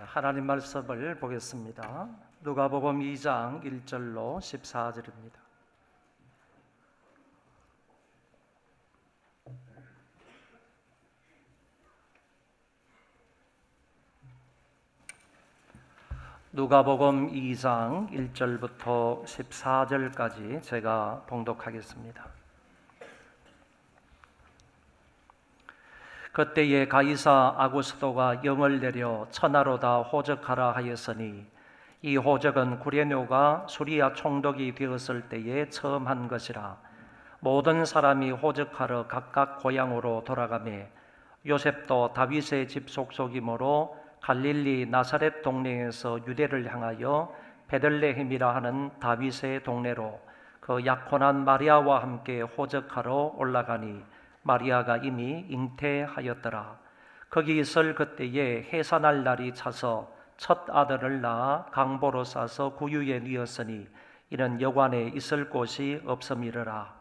하나님 말씀을 보겠습니다. 누가복음 2장 1절로 14절입니다. 누가복음 2장 1절부터 14절까지 제가 봉독하겠습니다. 그때에 가이사 아구스도가 영을 내려 천하로다 호적하라 하였으니 이 호적은 구레뇨가 수리아 총독이 되었을 때에 처음 한 것이라. 모든 사람이 호적하러 각각 고향으로 돌아가매 요셉도 다윗의 집 속속이므로 갈릴리 나사렛 동네에서 유대를 향하여 베들레헴이라 하는 다윗의 동네로 그 약혼한 마리아와 함께 호적하러 올라가니 마리아가 이미 잉태하였더라. 거기 있을 그때에 해산할 날이 차서 첫 아들을 낳아 강보로 싸서 구유에 뉘었으니 이는 여관에 있을 곳이 없음이러라.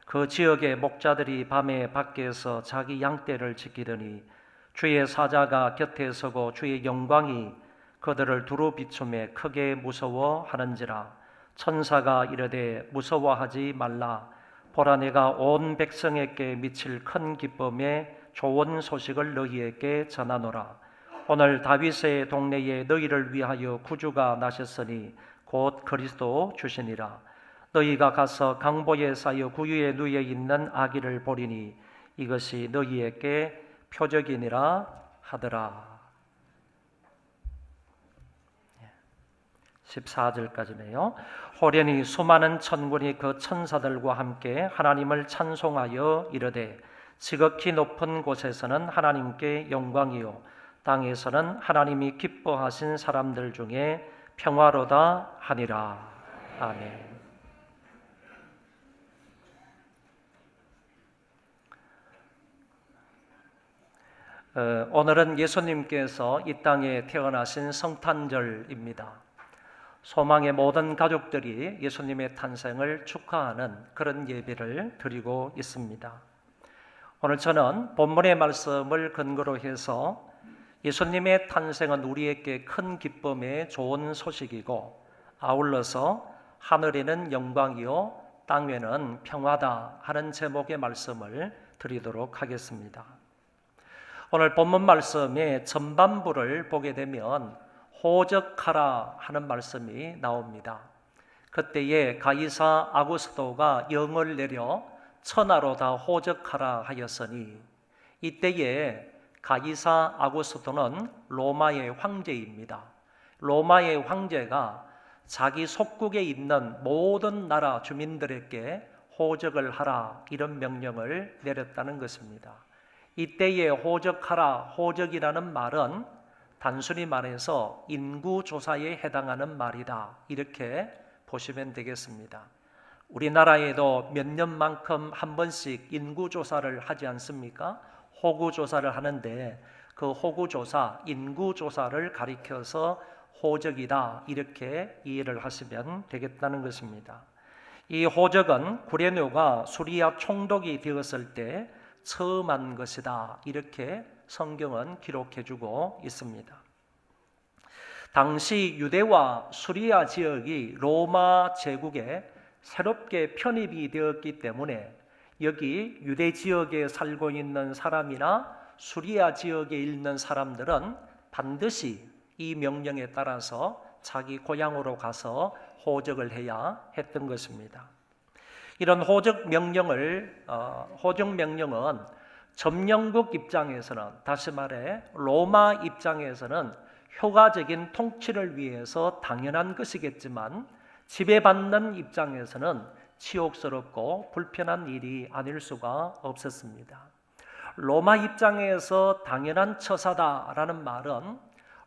그 지역의 목자들이 밤에 밖에서 자기 양떼를 지키더니 주의 사자가 곁에 서고 주의 영광이 그들을 두루 비추매 크게 무서워하는지라. 천사가 이르되 무서워하지 말라. 보라, 내가 온 백성에게 미칠 큰 기쁨의 좋은 소식을 너희에게 전하노라. 오늘 다윗의 동네에 너희를 위하여 구주가 나셨으니 곧 그리스도 주시니라. 너희가 가서 강보에 쌓여 구유에 누워 있는 아기를 보리니 이것이 너희에게 표적이니라 하더라. 14절까지네요. 호련히 수많은 천군이 그 천사들과 함께 하나님을 찬송하여 이르되 지극히 높은 곳에서는 하나님께 영광이요 땅에서는 하나님이 기뻐하신 사람들 중에 평화로다 하니라. 아멘. 오늘은 예수님께서 이 땅에 태어나신 성탄절입니다. 소망의 모든 가족들이 예수님의 탄생을 축하하는 그런 예배를 드리고 있습니다. 오늘 저는 본문의 말씀을 근거로 해서 예수님의 탄생은 우리에게 큰 기쁨의 좋은 소식이고 아울러서 하늘에는 영광이요 땅에는 평화다 하는 제목의 말씀을 드리도록 하겠습니다. 오늘 본문 말씀의 전반부를 보게 되면 호적하라 하는 말씀이 나옵니다. 그때에 가이사 아구스도가 영을 내려 천하로 다 호적하라 하였으니 이때에 가이사 아구스도는 로마의 황제입니다. 로마의 황제가 자기 속국에 있는 모든 나라 주민들에게 호적을 하라 이런 명령을 내렸다는 것입니다. 이때에 호적하라, 호적이라는 말은 단순히 말해서 인구조사에 해당하는 말이다 이렇게 보시면 되겠습니다. 우리나라에도 몇 년만큼 한 번씩 인구조사를 하지 않습니까? 호구조사를 하는데 그 호구조사, 인구조사를 가리켜서 호적이다 이렇게 이해를 하시면 되겠다는 것입니다. 이 호적은 구레뇨가 수리아 총독이 되었을 때 처음 한 것이다 이렇게 성경은 기록해주고 있습니다. 당시 유대와 수리아 지역이 로마 제국에 새롭게 편입이 되었기 때문에 여기 유대 지역에 살고 있는 사람이나 수리아 지역에 있는 사람들은 반드시 이 명령에 따라서 자기 고향으로 가서 호적을 해야 했던 것입니다. 이런 호적 명령은 점령국 입장에서는, 다시 말해 로마 입장에서는 효과적인 통치를 위해서 당연한 것이겠지만 지배받는 입장에서는 치욕스럽고 불편한 일이 아닐 수가 없었습니다. 로마 입장에서 당연한 처사다라는 말은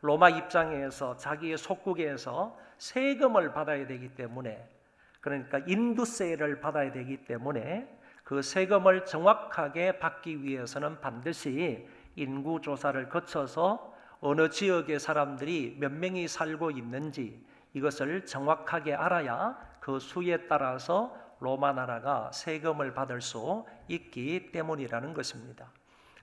로마 입장에서 자기의 속국에서 세금을 받아야 되기 때문에, 그러니까 인두세를 받아야 되기 때문에 그 세금을 정확하게 받기 위해서는 반드시 인구조사를 거쳐서 어느 지역의 사람들이 몇 명이 살고 있는지 이것을 정확하게 알아야 그 수에 따라서 로마 나라가 세금을 받을 수 있기 때문이라는 것입니다.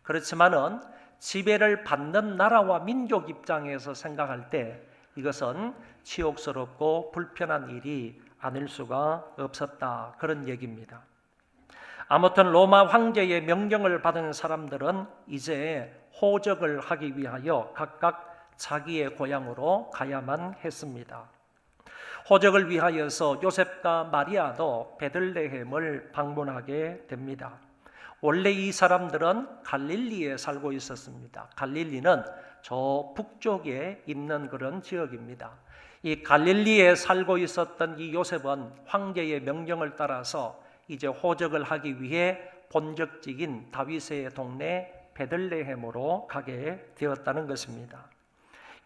그렇지만은 지배를 받는 나라와 민족 입장에서 생각할 때 이것은 치욕스럽고 불편한 일이 아닐 수가 없었다, 그런 얘기입니다. 아무튼 로마 황제의 명령을 받은 사람들은 이제 호적을 하기 위하여 각각 자기의 고향으로 가야만 했습니다. 호적을 위하여서 요셉과 마리아도 베들레헴을 방문하게 됩니다. 원래 이 사람들은 갈릴리에 살고 있었습니다. 갈릴리는 저 북쪽에 있는 그런 지역입니다. 이 갈릴리에 살고 있었던 이 요셉은 황제의 명령을 따라서 이제 호적을 하기 위해 본적지인 다윗의 동네 베들레헴으로 가게 되었다는 것입니다.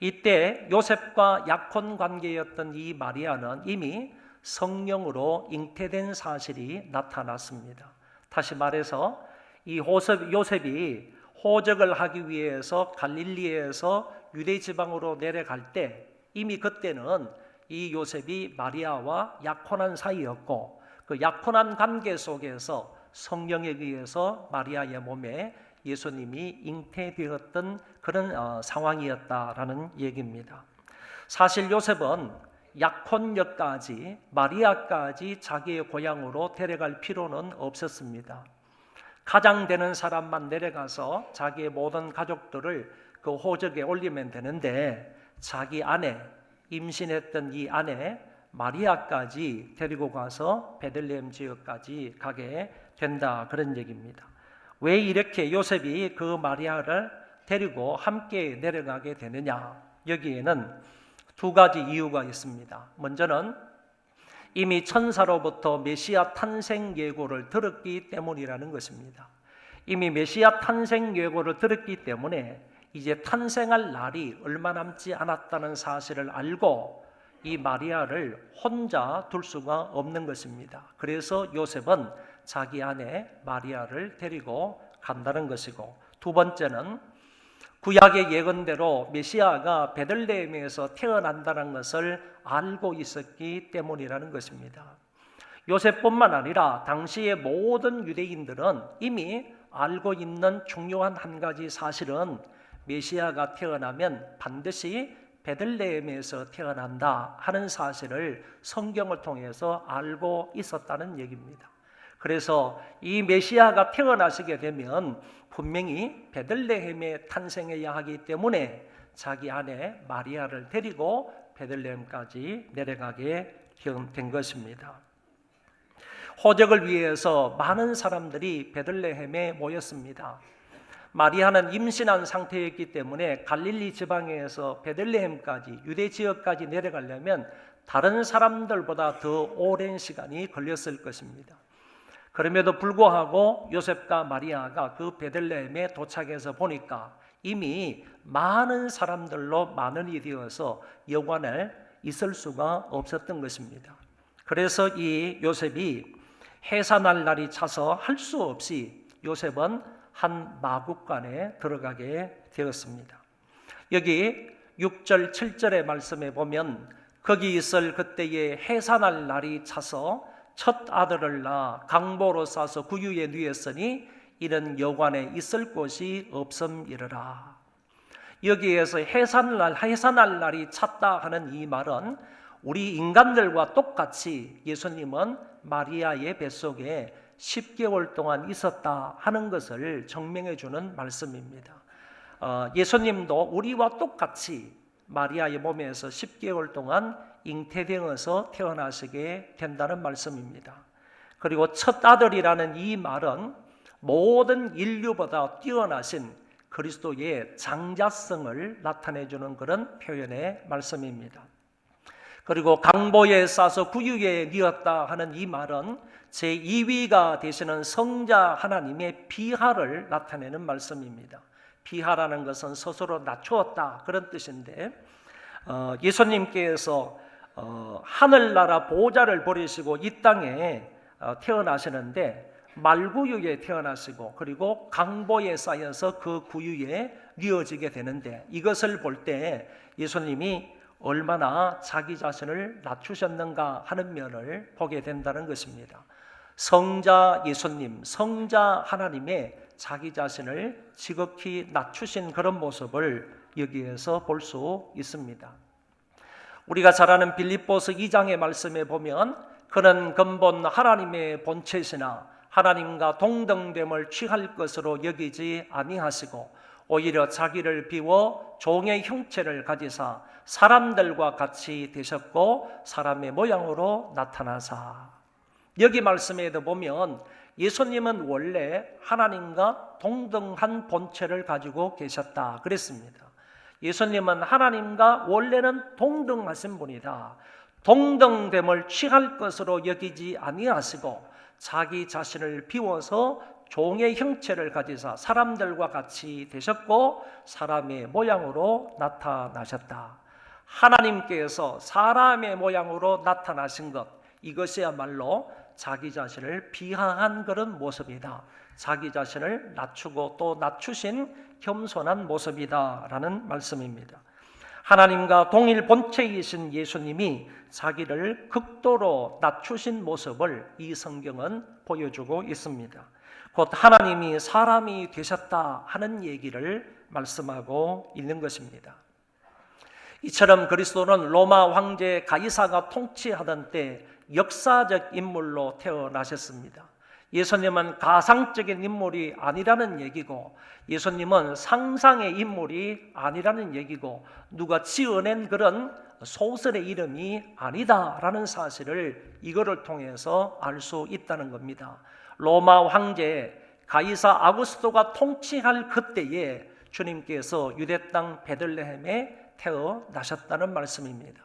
이때 요셉과 약혼 관계였던 이 마리아는 이미 성령으로 잉태된 사실이 나타났습니다. 다시 말해서 이 요셉이 호적을 하기 위해서 갈릴리에서 유대 지방으로 내려갈 때 이미 그때는 이 요셉이 마리아와 약혼한 사이였고, 그 약혼한 관계 속에서 성령에 의해서 마리아의 몸에 예수님이 잉태되었던 그런 상황이었다라는 얘기입니다. 사실 요셉은 약혼녀까지 마리아까지 자기의 고향으로 데려갈 필요는 없었습니다. 가장 되는 사람만 내려가서 자기의 모든 가족들을 그 호적에 올리면 되는데, 자기 아내, 임신했던 이 아내 마리아까지 데리고 가서 베들레헴 지역까지 가게 된다, 그런 얘기입니다. 왜 이렇게 요셉이 그 마리아를 데리고 함께 내려가게 되느냐? 여기에는 두 가지 이유가 있습니다. 먼저는 이미 천사로부터 메시아 탄생 예고를 들었기 때문이라는 것입니다. 이미 메시아 탄생 예고를 들었기 때문에 이제 탄생할 날이 얼마 남지 않았다는 사실을 알고 이 마리아를 혼자 둘 수가 없는 것입니다. 그래서 요셉은 자기 아내 마리아를 데리고 간다는 것이고, 두 번째는 구약의 예언대로 메시아가 베들레헴에서 태어난다는 것을 알고 있었기 때문이라는 것입니다. 요셉뿐만 아니라 당시의 모든 유대인들은 이미 알고 있는 중요한 한 가지 사실은 메시아가 태어나면 반드시 베들레헴에서 태어난다 하는 사실을 성경을 통해서 알고 있었다는 얘기입니다. 그래서 이 메시아가 태어나시게 되면 분명히 베들레헴에 탄생해야 하기 때문에 자기 아내 마리아를 데리고 베들레헴까지 내려가게 된 것입니다. 호적을 위해서 많은 사람들이 베들레헴에 모였습니다. 마리아는 임신한 상태였기 때문에 갈릴리 지방에서 베들레헴까지, 유대 지역까지 내려가려면 다른 사람들보다 더 오랜 시간이 걸렸을 것입니다. 그럼에도 불구하고 요셉과 마리아가 그 베들레헴에 도착해서 보니까 이미 많은 사람들로 많은이 되어서 여관에 있을 수가 없었던 것입니다. 그래서 이 요셉이 해산할 날이 차서 할 수 없이 요셉은 한 마국간에 들어가게 되었습니다. 여기 6절 7절의 말씀에 보면 거기 있을 그때에 해산할 날이 차서 첫 아들을 낳아 강보로 싸서 구유에 누였으니 이는 여관에 있을 곳이 없음이러라. 여기에서 해산할 날이 찼다 하는 이 말은 우리 인간들과 똑같이 예수님은 마리아의 뱃속에 10개월 동안 있었다 하는 것을 증명해 주는 말씀입니다. 예수님도 우리와 똑같이 마리아의 몸에서 10개월 동안 잉태되어서 태어나시게 된다는 말씀입니다. 그리고 첫 아들이라는 이 말은 모든 인류보다 뛰어나신 그리스도의 장자성을 나타내 주는 그런 표현의 말씀입니다. 그리고 강보에 싸서 구유에 뉘었다 하는 이 말은 제2위가 되시는 성자 하나님의 비하를 나타내는 말씀입니다. 비하라는 것은 스스로 낮추었다 그런 뜻인데, 예수님께서 하늘나라 보좌를 버리시고 이 땅에 태어나시는데 말구유에 태어나시고 그리고 강보에 쌓여서 그 구유에 뉘어지게 되는데, 이것을 볼 때 예수님이 얼마나 자기 자신을 낮추셨는가 하는 면을 보게 된다는 것입니다. 성자 예수님, 성자 하나님의 자기 자신을 지극히 낮추신 그런 모습을 여기에서 볼 수 있습니다. 우리가 잘 아는 빌립보서 2장의 말씀에 보면 그는 근본 하나님의 본체시나 하나님과 동등됨을 취할 것으로 여기지 아니하시고 오히려 자기를 비워 종의 형체를 가지사 사람들과 같이 되셨고 사람의 모양으로 나타나사. 여기 말씀에도 보면 예수님은 원래 하나님과 동등한 본체를 가지고 계셨다 그랬습니다. 예수님은 하나님과 원래는 동등하신 분이다. 동등됨을 취할 것으로 여기지 아니하시고 자기 자신을 비워서 종의 형체를 가지사 사람들과 같이 되셨고 사람의 모양으로 나타나셨다. 하나님께서 사람의 모양으로 나타나신 것, 이것이야말로 자기 자신을 비하한 그런 모습이다. 자기 자신을 낮추고 또 낮추신 겸손한 모습이다 라는 말씀입니다. 하나님과 동일 본체이신 예수님이 자기를 극도로 낮추신 모습을 이 성경은 보여주고 있습니다. 곧 하나님이 사람이 되셨다 하는 얘기를 말씀하고 있는 것입니다. 이처럼 그리스도는 로마 황제 가이사가 통치하던 때 역사적 인물로 태어나셨습니다. 예수님은 가상적인 인물이 아니라는 얘기고 예수님은 상상의 인물이 아니라는 얘기고 누가 지어낸 그런 소설의 이름이 아니다라는 사실을 이거를 통해서 알 수 있다는 겁니다. 로마 황제 가이사 아구스토가 통치할 그때에 주님께서 유대 땅 베들레헴에 태어나셨다는 말씀입니다.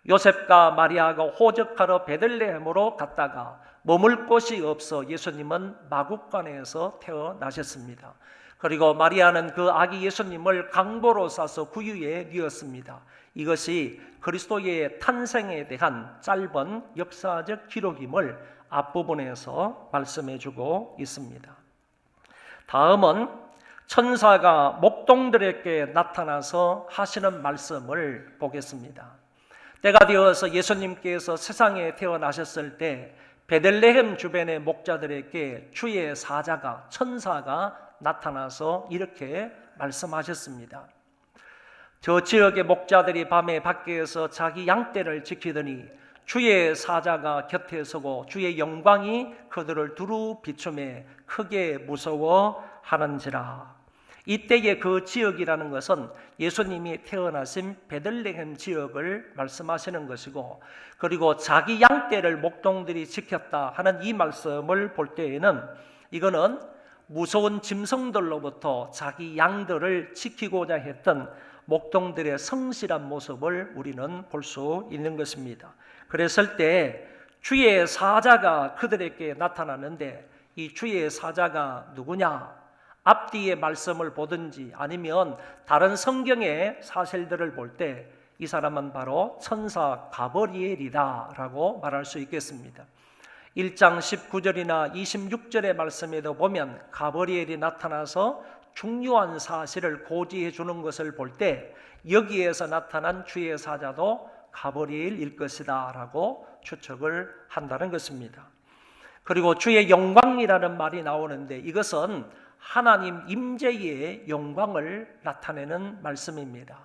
요셉과 마리아가 호적하러 베들레헴으로 갔다가 머물 곳이 없어 예수님은 마국간에서 태어나셨습니다. 그리고 마리아는 그 아기 예수님을 강보로 싸서 구유에 뉘었습니다. 이것이 그리스도의 탄생에 대한 짧은 역사적 기록임을 앞부분에서 말씀해주고 있습니다. 다음은 천사가 목동들에게 나타나서 하시는 말씀을 보겠습니다. 때가 되어서 예수님께서 세상에 태어나셨을 때 베들레헴 주변의 목자들에게 주의 사자가 천사가 나타나서 이렇게 말씀하셨습니다. 저 지역의 목자들이 밤에 밖에서 자기 양떼를 지키더니 주의 사자가 곁에 서고 주의 영광이 그들을 두루 비추매 크게 무서워하는지라. 이때의 그 지역이라는 것은 예수님이 태어나신 베들레헴 지역을 말씀하시는 것이고, 그리고 자기 양떼를 목동들이 지켰다 하는 이 말씀을 볼 때에는 이거는 무서운 짐승들로부터 자기 양들을 지키고자 했던 목동들의 성실한 모습을 우리는 볼 수 있는 것입니다. 그랬을 때 주의 사자가 그들에게 나타나는데 이 주의 사자가 누구냐? 앞뒤의 말씀을 보든지 아니면 다른 성경의 사실들을 볼 때 이 사람은 바로 천사 가브리엘이다 라고 말할 수 있겠습니다. 1장 19절이나 26절의 말씀에도 보면 가브리엘이 나타나서 중요한 사실을 고지해 주는 것을 볼 때 여기에서 나타난 주의 사자도 가브리엘일 것이다 라고 추측을 한다는 것입니다. 그리고 주의 영광이라는 말이 나오는데 이것은 하나님 임재의 영광을 나타내는 말씀입니다.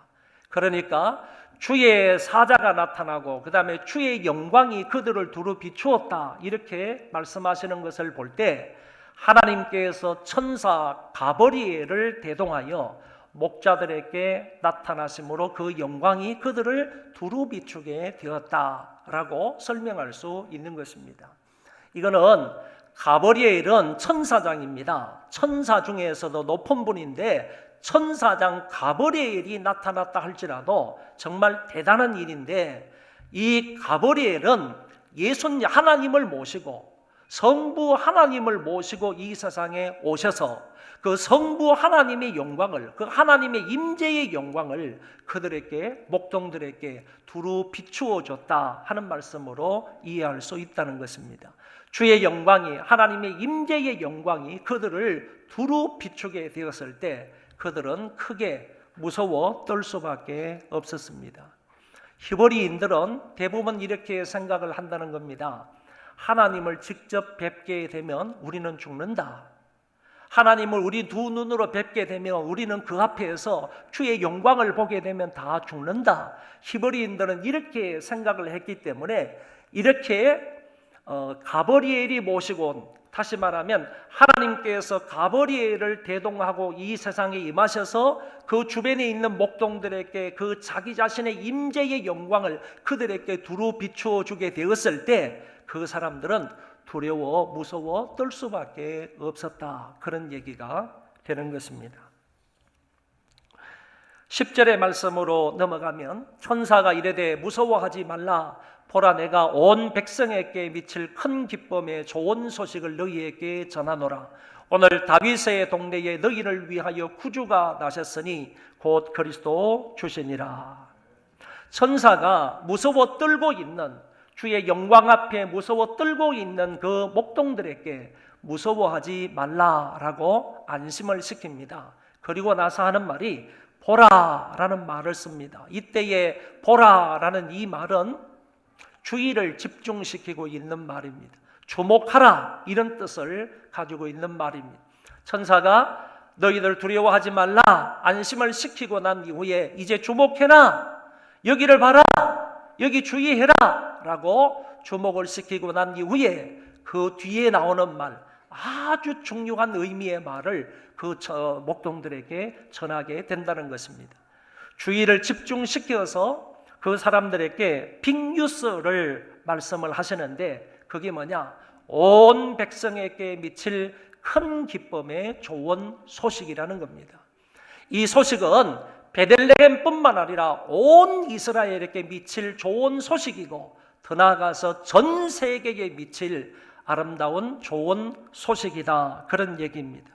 그러니까 주의 사자가 나타나고 그 다음에 주의 영광이 그들을 두루 비추었다 이렇게 말씀하시는 것을 볼 때 하나님께서 천사 가브리엘을 대동하여 목자들에게 나타나심으로 그 영광이 그들을 두루 비추게 되었다라고 설명할 수 있는 것입니다. 이거는 가브리엘은 천사장입니다. 천사 중에서도 높은 분인데 천사장 가브리엘이 나타났다 할지라도 정말 대단한 일인데 이 가브리엘은 예수님 하나님을 모시고 성부 하나님을 모시고 이 세상에 오셔서 그 성부 하나님의 영광을 그 하나님의 임재의 영광을 그들에게 목동들에게 두루 비추어 줬다 하는 말씀으로 이해할 수 있다는 것입니다. 주의 영광이 하나님의 임재의 영광이 그들을 두루 비추게 되었을 때 그들은 크게 무서워 떨 수밖에 없었습니다. 히브리인들은 대부분 이렇게 생각을 한다는 겁니다. 하나님을 직접 뵙게 되면 우리는 죽는다. 하나님을 우리 두 눈으로 뵙게 되면 우리는 그 앞에서 주의 영광을 보게 되면 다 죽는다. 히브리인들은 이렇게 생각을 했기 때문에 이렇게 가버리엘이 모시고 온, 다시 말하면 하나님께서 가버리엘을 대동하고 이 세상에 임하셔서 그 주변에 있는 목동들에게 그 자기 자신의 임재의 영광을 그들에게 두루 비추어 주게 되었을 때 그 사람들은 두려워 무서워 떨 수밖에 없었다. 그런 얘기가 되는 것입니다. 10절의 말씀으로 넘어가면 천사가 이르되 무서워하지 말라. 보라, 내가 온 백성에게 미칠 큰 기쁨의 좋은 소식을 너희에게 전하노라. 오늘 다윗의 동네에 너희를 위하여 구주가 나셨으니 곧 그리스도 주시니라. 천사가 무서워 떨고 있는, 주의 영광 앞에 무서워 떨고 있는 그 목동들에게 무서워하지 말라라고 안심을 시킵니다. 그리고 나서 하는 말이 보라라는 말을 씁니다. 이때에 보라라는 이 말은 주의를 집중시키고 있는 말입니다. 주목하라, 이런 뜻을 가지고 있는 말입니다. 천사가 너희들 두려워하지 말라 안심을 시키고 난 이후에 이제 주목해라, 여기를 봐라, 여기 주의해라 라고 주목을 시키고 난 이후에 그 뒤에 나오는 말, 아주 중요한 의미의 말을 그 목동들에게 전하게 된다는 것입니다. 주의를 집중시켜서 그 사람들에게 빅뉴스를 말씀을 하시는데 그게 뭐냐? 온 백성에게 미칠 큰 기쁨의 좋은 소식이라는 겁니다. 이 소식은 베들레헴뿐만 아니라 온 이스라엘에게 미칠 좋은 소식이고 더 나아가서 전 세계에 미칠 아름다운 좋은 소식이다. 그런 얘기입니다.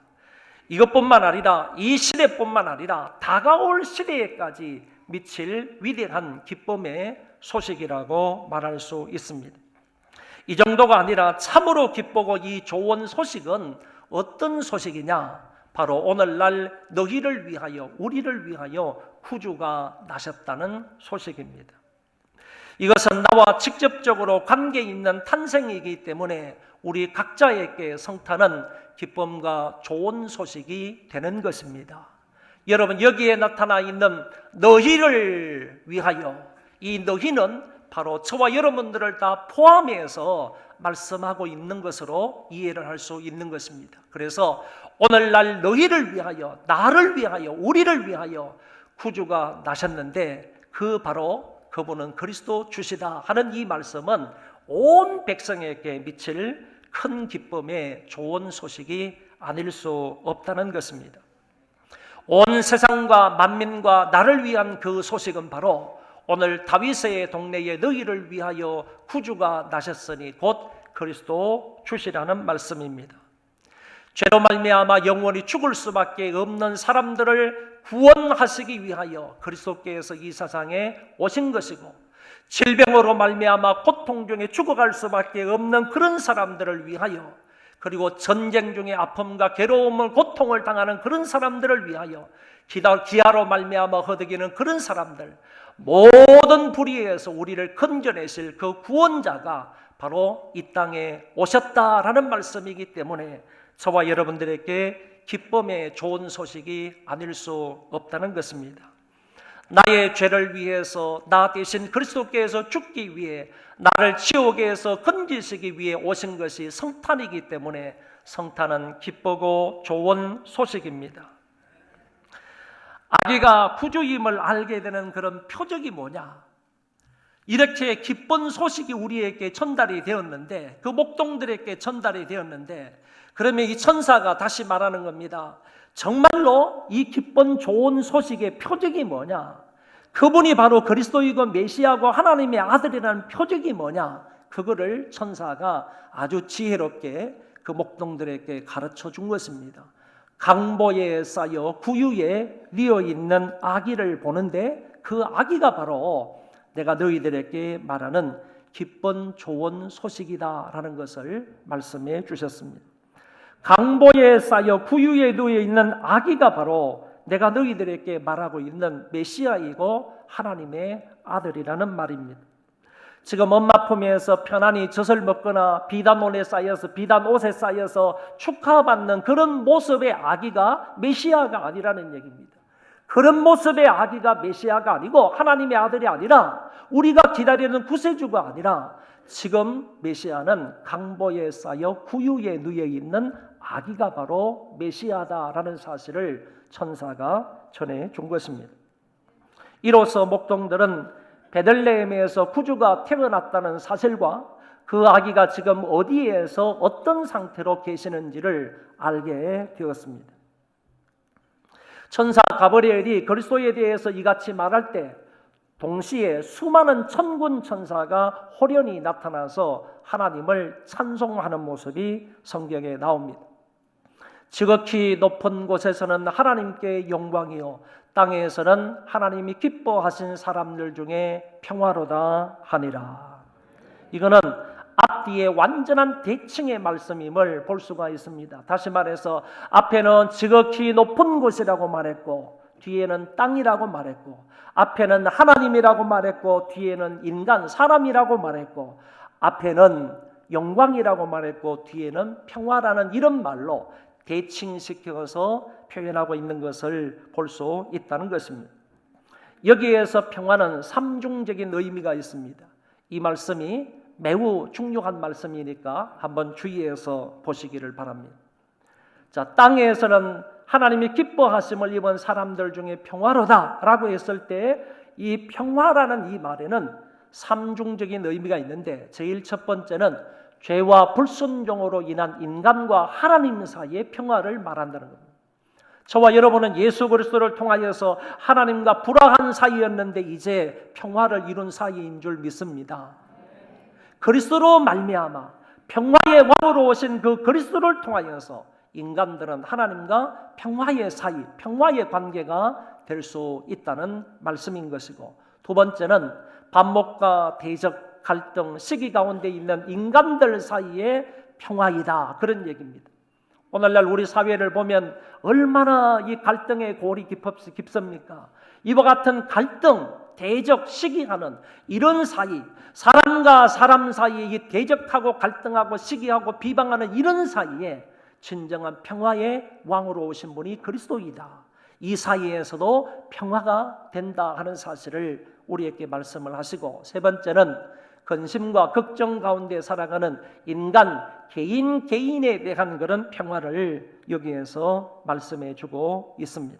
이것뿐만 아니라 이 시대뿐만 아니라 다가올 시대에까지 미칠 위대한 기쁨의 소식이라고 말할 수 있습니다. 이 정도가 아니라 참으로 기쁘고 이 좋은 소식은 어떤 소식이냐? 바로 오늘날 너희를 위하여, 우리를 위하여 구주가 나셨다는 소식입니다. 이것은 나와 직접적으로 관계 있는 탄생이기 때문에 우리 각자에게 성탄은 기쁨과 좋은 소식이 되는 것입니다. 여러분, 여기에 나타나 있는 너희를 위하여, 이 너희는 바로 저와 여러분들을 다 포함해서 말씀하고 있는 것으로 이해를 할 수 있는 것입니다. 그래서 오늘날 너희를 위하여, 나를 위하여, 우리를 위하여 구주가 나셨는데 그 바로 그분은 그리스도 주시다 하는 이 말씀은 온 백성에게 미칠 큰 기쁨의 좋은 소식이 아닐 수 없다는 것입니다. 온 세상과 만민과 나를 위한 그 소식은 바로 오늘 다윗의 동네에 너희를 위하여 구주가 나셨으니 곧 그리스도 주시라는 말씀입니다. 죄로 말미암아 영원히 죽을 수밖에 없는 사람들을 구원하시기 위하여 그리스도께서 이 세상에 오신 것이고, 질병으로 말미암아 고통 중에 죽어갈 수밖에 없는 그런 사람들을 위하여, 그리고 전쟁 중에 아픔과 괴로움을, 고통을 당하는 그런 사람들을 위하여, 기아로 말미암아 허덕이는 그런 사람들, 모든 불의에서 우리를 건져내실 그 구원자가 바로 이 땅에 오셨다라는 말씀이기 때문에 저와 여러분들에게 기쁨의 좋은 소식이 아닐 수 없다는 것입니다. 나의 죄를 위해서 나 대신 그리스도께서 죽기 위해 나를 지옥에서 건지시기 위해 오신 것이 성탄이기 때문에 성탄은 기쁘고 좋은 소식입니다. 아기가 구주임을 알게 되는 그런 표적이 뭐냐? 이렇게 기쁜 소식이 우리에게 전달이 되었는데, 그 목동들에게 전달이 되었는데, 그러면 이 천사가 다시 말하는 겁니다. 정말로 이 기쁜 좋은 소식의 표적이 뭐냐? 그분이 바로 그리스도이고 메시아고 하나님의 아들이라는 표적이 뭐냐? 그거를 천사가 아주 지혜롭게 그 목동들에게 가르쳐 준 것입니다. 강보에 쌓여 구유에 뉘어 있는 아기를 보는데 그 아기가 바로 내가 너희들에게 말하는 기쁜 좋은 소식이다라는 것을 말씀해 주셨습니다. 강보에 쌓여 구유에 놓여 있는 아기가 바로 내가 너희들에게 말하고 있는 메시아이고 하나님의 아들이라는 말입니다. 지금 엄마 품에서 편안히 젖을 먹거나 비단옷에 쌓여서 비단옷에 쌓여서 축하받는 그런 모습의 아기가 메시아가 아니라는 얘기입니다. 그런 모습의 아기가 메시아가 아니고 하나님의 아들이 아니라 우리가 기다리는 구세주가 아니라 지금 메시아는 강보에 쌓여 구유에 누워 있는 아기가 바로 메시아다라는 사실을 천사가 전해 준 것입니다. 이로써 목동들은 베들레헴에서 구주가 태어났다는 사실과 그 아기가 지금 어디에서 어떤 상태로 계시는지를 알게 되었습니다. 천사 가브리엘이 그리스도에 대해서 이같이 말할 때 동시에 수많은 천군 천사가 호련히 나타나서 하나님을 찬송하는 모습이 성경에 나옵니다. 지극히 높은 곳에서는 하나님께 영광이요 땅에서는 하나님이 기뻐하신 사람들 중에 평화로다 하니라. 이거는 앞뒤에 완전한 대칭의 말씀임을 볼 수가 있습니다. 다시 말해서 앞에는 지극히 높은 곳이라고 말했고 뒤에는 땅이라고 말했고 앞에는 하나님이라고 말했고 뒤에는 인간 사람이라고 말했고 앞에는 영광이라고 말했고 뒤에는 평화라는 이런 말로 대칭시켜서 표현하고 있는 것을 볼 수 있다는 것입니다. 여기에서 평화는 삼중적인 의미가 있습니다. 이 말씀이 매우 중요한 말씀이니까 한번 주의해서 보시기를 바랍니다. 자, 땅에서는 하나님이 기뻐하심을 입은 사람들 중에 평화로다라고 했을 때 이 평화라는 이 말에는 삼중적인 의미가 있는데 제일 첫 번째는 죄와 불순종으로 인한 인간과 하나님 사이의 평화를 말한다는 겁니다. 저와 여러분은 예수 그리스도를 통하여서 하나님과 불화한 사이였는데 이제 평화를 이룬 사이인 줄 믿습니다. 그리스도로 말미암아 평화의 왕으로 오신 그 그리스도를 통하여서 인간들은 하나님과 평화의 사이, 평화의 관계가 될 수 있다는 말씀인 것이고 두 번째는 반목과 대적, 갈등, 시기 가운데 있는 인간들 사이의 평화이다 그런 얘기입니다. 오늘날 우리 사회를 보면 얼마나 이 갈등의 골이 깊습니까? 이와 같은 갈등, 대적, 시기하는 이런 사이, 사람과 사람 사이에 이 대적하고 갈등하고 시기하고 비방하는 이런 사이에 진정한 평화의 왕으로 오신 분이 그리스도이다. 이 사이에서도 평화가 된다 하는 사실을 우리에게 말씀을 하시고 세 번째는 근심과 걱정 가운데 살아가는 인간 개인에 대한 그런 평화를 여기에서 말씀해 주고 있습니다.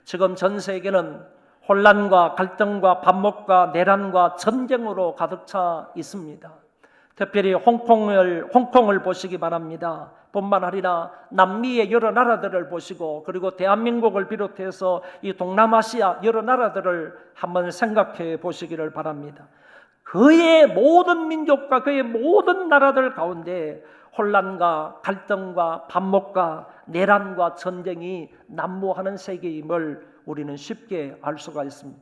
지금 전 세계는 혼란과 갈등과 반목과 내란과 전쟁으로 가득 차 있습니다. 특별히 홍콩을 보시기 바랍니다. 뿐만 아니라 남미의 여러 나라들을 보시고 그리고 대한민국을 비롯해서 이 동남아시아 여러 나라들을 한번 생각해 보시기를 바랍니다. 그의 모든 민족과 그의 모든 나라들 가운데 혼란과 갈등과 반목과 내란과 전쟁이 난무하는 세계임을 우리는 쉽게 알 수가 있습니다.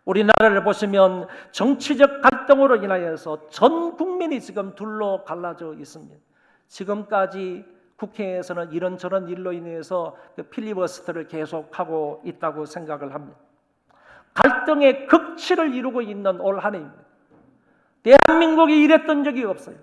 우리나라를 보시면 정치적 갈등으로 인하여서 전 국민이 지금 둘로 갈라져 있습니다. 지금까지 국회에서는 이런저런 일로 인해서 그 필리버스터를 계속하고 있다고 생각을 합니다. 갈등의 극치를 이루고 있는 올 한 해입니다. 대한민국이 이랬던 적이 없어요.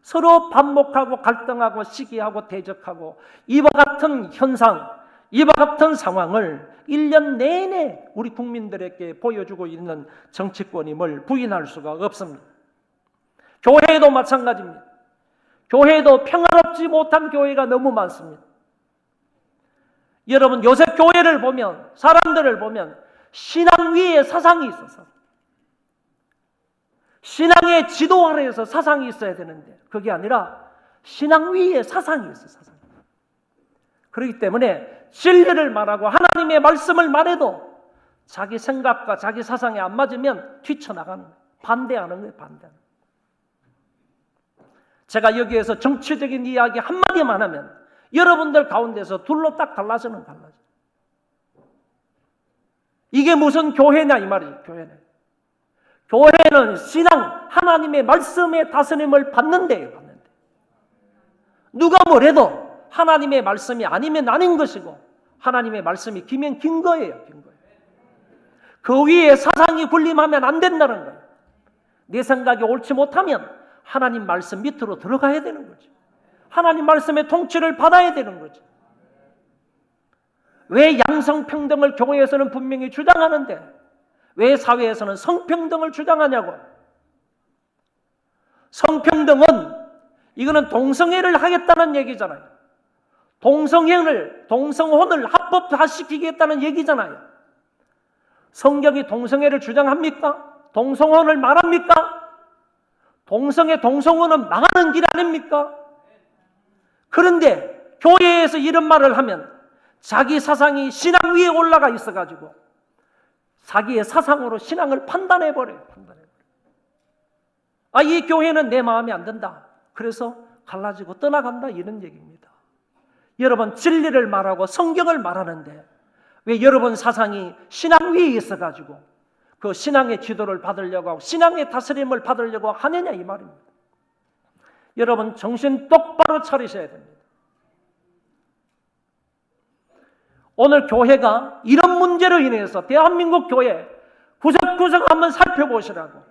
서로 반목하고 갈등하고 시기하고 대적하고 이와 같은 현상, 이와 같은 상황을 1년 내내 우리 국민들에게 보여주고 있는 정치권임을 부인할 수가 없습니다. 교회도 마찬가지입니다. 교회도 평화롭지 못한 교회가 너무 많습니다. 여러분 요새 교회를 보면 사람들을 보면 신앙 위에 사상이 있어서 신앙의 지도 아래에서 사상이 있어야 되는데 그게 아니라 신앙 위에 사상이 있어요. 사상. 그렇기 때문에 진리를 말하고 하나님의 말씀을 말해도 자기 생각과 자기 사상에 안 맞으면 뛰쳐나가는 거예요. 반대하는 거예요. 반대하는 거예요. 제가 여기에서 정치적인 이야기 한마디만 하면 여러분들 가운데서 둘로 딱 갈라져요. 이게 무슨 교회냐 이 말이에요. 교회는 신앙, 하나님의 말씀의 다스림을 받는 데예요. 누가 뭐래도 하나님의 말씀이 아니면 아닌 것이고 하나님의 말씀이 기면 긴 거예요. 그 위에 사상이 군림하면 안 된다는 거예요. 내 생각이 옳지 못하면 하나님 말씀 밑으로 들어가야 되는 거죠. 하나님 말씀의 통치를 받아야 되는 거죠. 왜 양성평등을 교회에서는 분명히 주장하는데 왜 사회에서는 성평등을 주장하냐고. 성평등은 이거는 동성애를 하겠다는 얘기잖아요. 동성혼을 합법화시키겠다는 얘기잖아요. 성경이 동성애를 주장합니까? 동성혼을 말합니까? 동성혼은 망하는 길 아닙니까? 그런데 교회에서 이런 말을 하면 자기 사상이 신앙 위에 올라가 있어가지고 자기의 사상으로 신앙을 판단해버려요. 이 교회는 내 마음에 안 든다. 그래서 갈라지고 떠나간다. 이런 얘기입니다. 여러분, 진리를 말하고 성경을 말하는데 왜 여러분 사상이 신앙 위에 있어가지고 그 신앙의 지도를 받으려고 하고 신앙의 다스림을 받으려고 하느냐 이 말입니다. 여러분 정신 똑바로 차리셔야 됩니다. 오늘 교회가 이런 문제로 인해서 대한민국 교회 구석구석 한번 살펴보시라고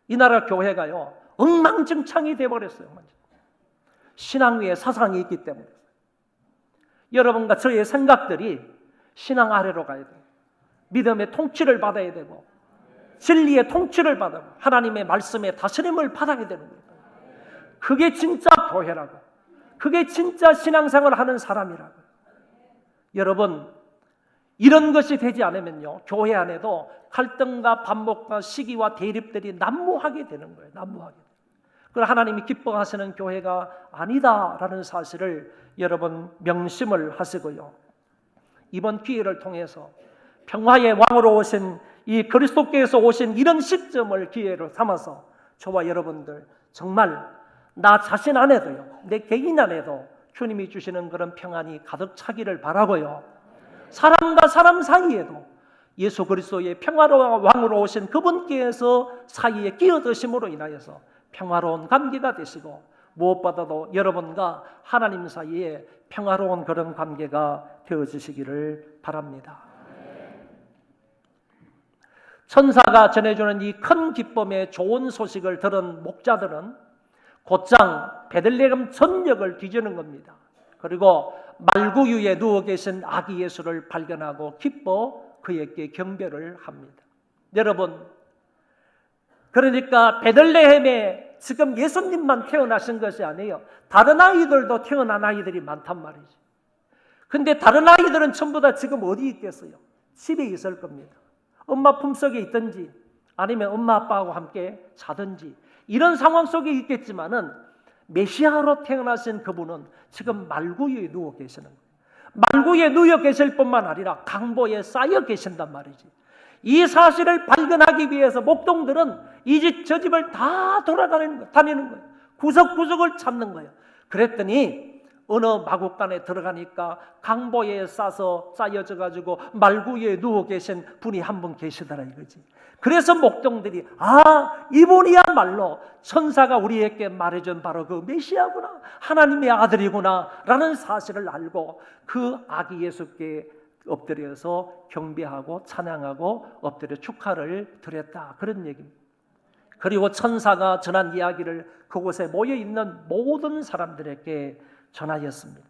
이 나라 교회가요 엉망진창이 돼버렸어요. 신앙 위에 사상이 있기 때문에 여러분과 저의 생각들이 신앙 아래로 가야 돼요. 믿음의 통치를 받아야 되고 진리의 통치를 받아 하나님의 말씀의 다스림을 받아야 되는 거예요. 그게 진짜 교회라고. 그게 진짜 신앙생활을 하는 사람이라고. 여러분 이런 것이 되지 않으면요 교회 안에도 갈등과 반목과 시기와 대립들이 난무하게 되는 거예요. 난무하게. 그걸 하나님이 기뻐하시는 교회가 아니다라는 사실을 여러분 명심을 하시고요. 이번 기회를 통해서 평화의 왕으로 오신 이 그리스도께서 오신 이런 시점을 기회로 삼아서 저와 여러분들 정말 나 자신 안에도요 내 개인 안에도 주님이 주시는 그런 평안이 가득 차기를 바라고요. 사람과 사람 사이에도 예수 그리스도의 평화로운 왕으로 오신 그분께서 사이에 끼어드심으로 인하여서 평화로운 관계가 되시고 무엇보다도 여러분과 하나님 사이에 평화로운 그런 관계가 되어지시기를 바랍니다. 천사가 전해주는 이 큰 기쁨의 좋은 소식을 들은 목자들은 곧장 베들레헴 전역을 뒤지는 겁니다. 그리고 말구유에 누워 계신 아기 예수를 발견하고 기뻐 그에게 경배를 합니다. 여러분, 그러니까 베들레헴에 지금 예수님만 태어나신 것이 아니에요. 다른 아이들도 태어난 아이들이 많단 말이죠. 근데 다른 아이들은 전부 다 지금 어디 있겠어요? 집에 있을 겁니다. 엄마 품속에 있든지 아니면 엄마 아빠하고 함께 자든지 이런 상황 속에 있겠지만은 메시아로 태어나신 그분은 지금 말구유에 누워 계시는 거예요. 말구유에 누워 계실 뿐만 아니라 강보에 쌓여 계신단 말이지. 이 사실을 발견하기 위해서 목동들은 이 집 저 집을 다 돌아다니는 거예요. 구석구석을 찾는 거예요. 그랬더니 어느 마국간에 들어가니까 강보에 쌓여져 가지고 말구유에 누워 계신 분이 한 분 계시더라 이거지. 그래서 목동들이 이분이야말로 천사가 우리에게 말해준 바로 그 메시아구나, 하나님의 아들이구나 라는 사실을 알고 그 아기 예수께 엎드려서 경배하고 찬양하고 엎드려 축하를 드렸다, 그런 얘기입니다. 그리고 천사가 전한 이야기를 그곳에 모여있는 모든 사람들에게 전하였습니다.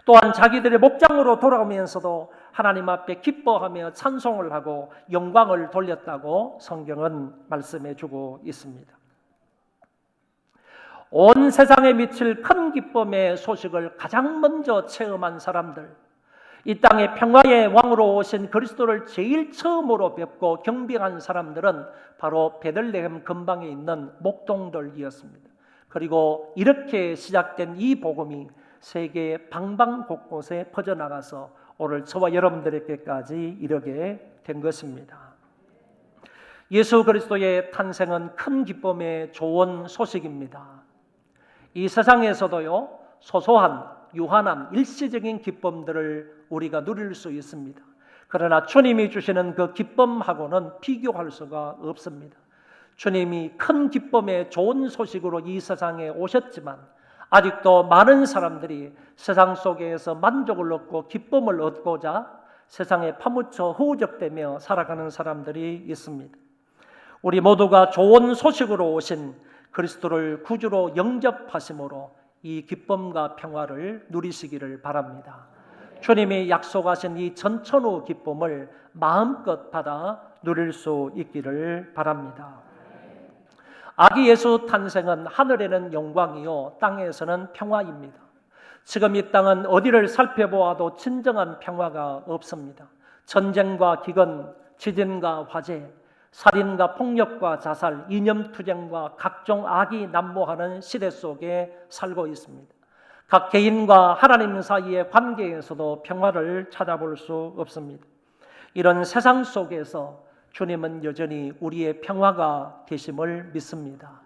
또한 자기들의 목장으로 돌아오면서도 하나님 앞에 기뻐하며 찬송을 하고 영광을 돌렸다고 성경은 말씀해 주고 있습니다. 온 세상에 미칠 큰 기쁨의 소식을 가장 먼저 체험한 사람들, 이 땅에 평화의 왕으로 오신 그리스도를 제일 처음으로 뵙고 경배한 사람들은 바로 베들레헴 근방에 있는 목동들이었습니다. 그리고 이렇게 시작된 이 복음이 세계 방방곳곳에 퍼져나가서 오늘 저와 여러분들에게까지 이르게 된 것입니다. 예수 그리스도의 탄생은 큰 기쁨의 좋은 소식입니다. 이 세상에서도요 소소한 유한한 일시적인 기쁨들을 우리가 누릴 수 있습니다. 그러나 주님이 주시는 그 기쁨하고는 비교할 수가 없습니다. 주님이 큰 기쁨의 좋은 소식으로 이 세상에 오셨지만 아직도 많은 사람들이 세상 속에서 만족을 얻고 기쁨을 얻고자 세상에 파묻혀 허우적대며 살아가는 사람들이 있습니다. 우리 모두가 좋은 소식으로 오신 그리스도를 구주로 영접하심으로 이 기쁨과 평화를 누리시기를 바랍니다. 주님이 약속하신 이 전천후 기쁨을 마음껏 받아 누릴 수 있기를 바랍니다. 아기 예수 탄생은 하늘에는 영광이요 땅에서는 평화입니다. 지금 이 땅은 어디를 살펴보아도 진정한 평화가 없습니다. 전쟁과 기근, 지진과 화재, 살인과 폭력과 자살, 이념투쟁과 각종 악이 난무하는 시대 속에 살고 있습니다. 각 개인과 하나님 사이의 관계에서도 평화를 찾아볼 수 없습니다. 이런 세상 속에서 주님은 여전히 우리의 평화가 되심을 믿습니다.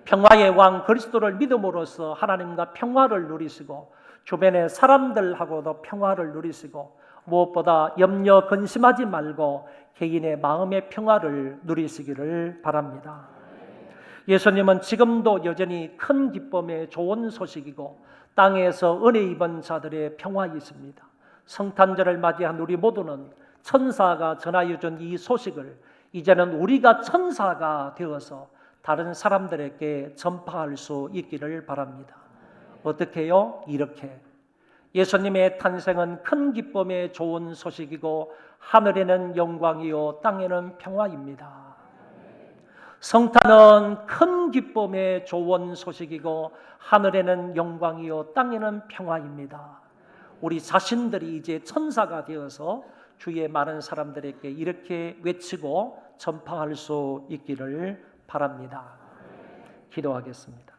평화의 왕 그리스도를 믿음으로써 하나님과 평화를 누리시고 주변의 사람들하고도 평화를 누리시고 무엇보다 염려 근심하지 말고 개인의 마음의 평화를 누리시기를 바랍니다. 예수님은 지금도 여전히 큰 기쁨의 좋은 소식이고 땅에서 은혜 입은 자들의 평화이십니다. 성탄절을 맞이한 우리 모두는 천사가 전하여 준 이 소식을 이제는 우리가 천사가 되어서 다른 사람들에게 전파할 수 있기를 바랍니다. 어떻게요? 이렇게 예수님의 탄생은 큰 기쁨의 좋은 소식이고 하늘에는 영광이요 땅에는 평화입니다. 성탄은 큰 기쁨의 좋은 소식이고 하늘에는 영광이요 땅에는 평화입니다. 우리 자신들이 이제 천사가 되어서 주위의 많은 사람들에게 이렇게 외치고 전파할 수 있기를 바랍니다. 기도하겠습니다.